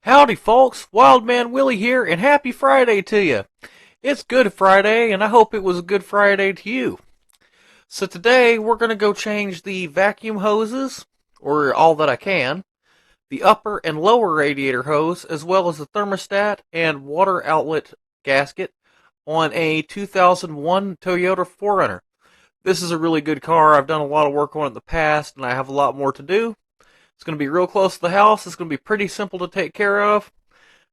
Howdy folks, Wildman Willie here, and happy Friday to you. It's Good Friday, and I hope it was a good Friday to you. So today we're going to go change the vacuum hoses, or all that I can, the upper and lower radiator hose, as well as the thermostat and water outlet gasket on a 2001 Toyota 4Runner. This is a really good car. I've done a lot of work on it in the past, and I have a lot more to do. It's going to be real close to the house. It's going to be pretty simple to take care of.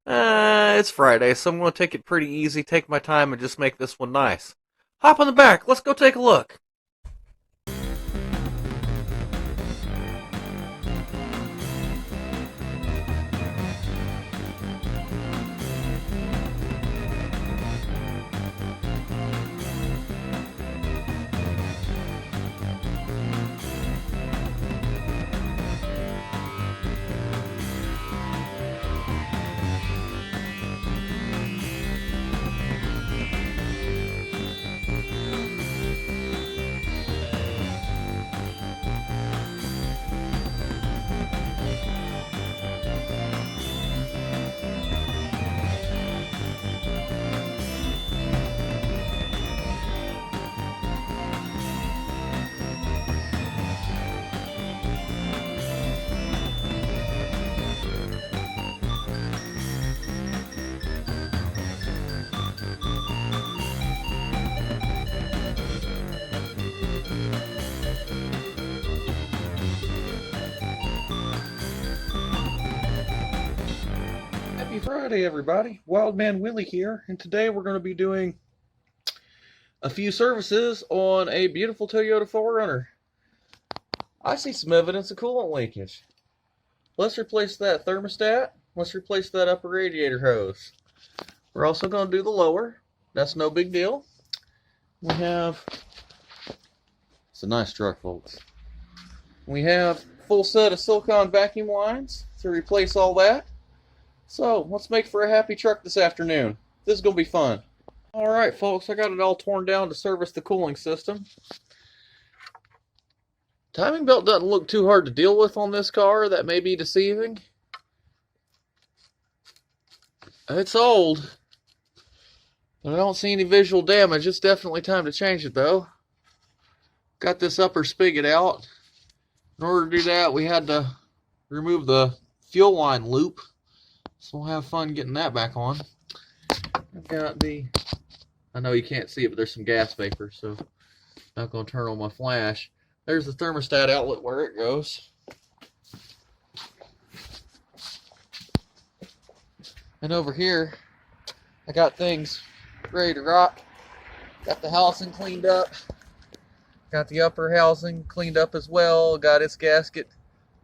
It's Friday, so I'm going to take it pretty easy, take my time, and just make this one nice. Hop on the back. Let's go take a look. Happy Friday, everybody. Wildman Willie here, and today we're going to be doing a few services on a beautiful Toyota 4Runner. I see some evidence of coolant leakage. Let's replace that thermostat. Let's replace that upper radiator hose. We're also going to do the lower. That's no big deal. We have... It's a nice truck, folks. We have a full set of silicone vacuum lines to replace all that. So, let's make for a happy truck this afternoon. This is going to be fun. Alright folks, I got it all torn down to service the cooling system. Timing belt doesn't look too hard to deal with on this car. That may be deceiving. It's old, but I don't see any visual damage. It's definitely time to change it though. Got this upper spigot out. In order to do that, we had to remove the fuel line loop. So we'll have fun getting that back on. I've got the... I know you can't see it, but there's some gas vapor, so I'm not going to turn on my flash. There's the thermostat outlet where it goes. And over here, I got things ready to rock. Got the housing cleaned up. Got the upper housing cleaned up as well. Got its gasket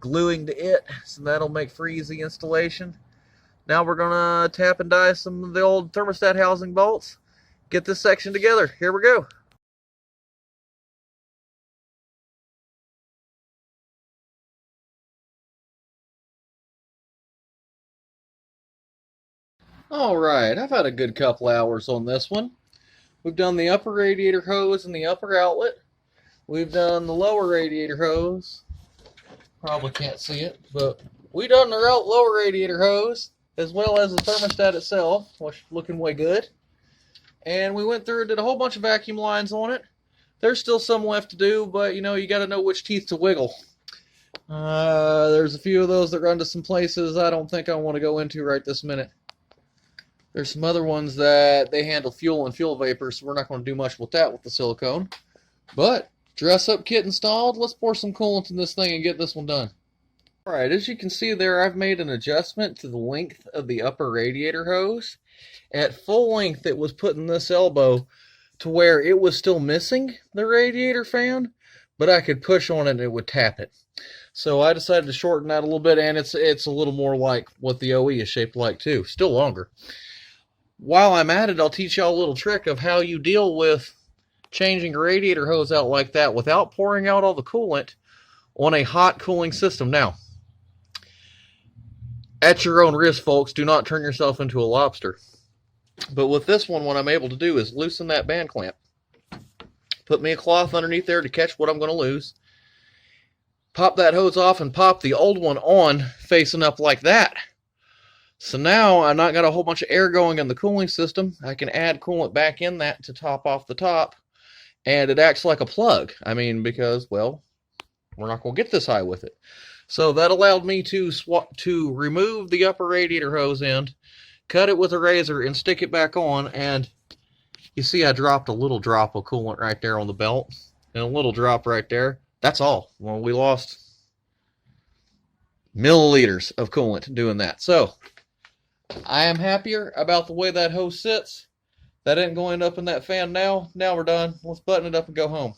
gluing to it, so that'll make for easy installation. Now we're going to tap and die some of the old thermostat housing bolts. Get this section together. Here we go. Alright, I've had a good couple hours on this one. We've done the upper radiator hose and the upper outlet. We've done the lower radiator hose. Probably can't see it, but we've done the lower radiator hose, as well as the thermostat itself, which is looking way good. And we went through and did a whole bunch of vacuum lines on it. There's still some left to do, but you know, you got to know which teeth to wiggle. There's a few of those that run to some places I don't think I want to go into right this minute. There's some other ones that they handle fuel and fuel vapor, so we're not going to do much with that with the silicone. But, dress up kit installed, let's pour some coolant in this thing and get this one done. Alright, as you can see there, I've made an adjustment to the length of the upper radiator hose. At full length, it was put in this elbow to where it was still missing the radiator fan, but I could push on it and it would tap it. So I decided to shorten that a little bit, and it's a little more like what the OE is shaped like too, still longer. While I'm at it, I'll teach y'all a little trick of how you deal with changing a radiator hose out like that without pouring out all the coolant on a hot cooling system. Now, at your own risk, folks, do not turn yourself into a lobster. But with this one, what I'm able to do is loosen that band clamp. Put me a cloth underneath there to catch what I'm going to lose. Pop that hose off and pop the old one on facing up like that. So now I not got a whole bunch of air going in the cooling system. I can add coolant back in that to top off the top, and it acts like a plug. I mean, because, well, we're not going to get this high with it. So that allowed me to remove the upper radiator hose end, cut it with a razor, and stick it back on. And you see I dropped a little drop of coolant right there on the belt, and a little drop right there. That's all. Well, we lost milliliters of coolant doing that. So I am happier about the way that hose sits. That ain't going up in that fan now. Now we're done. Let's button it up and go home.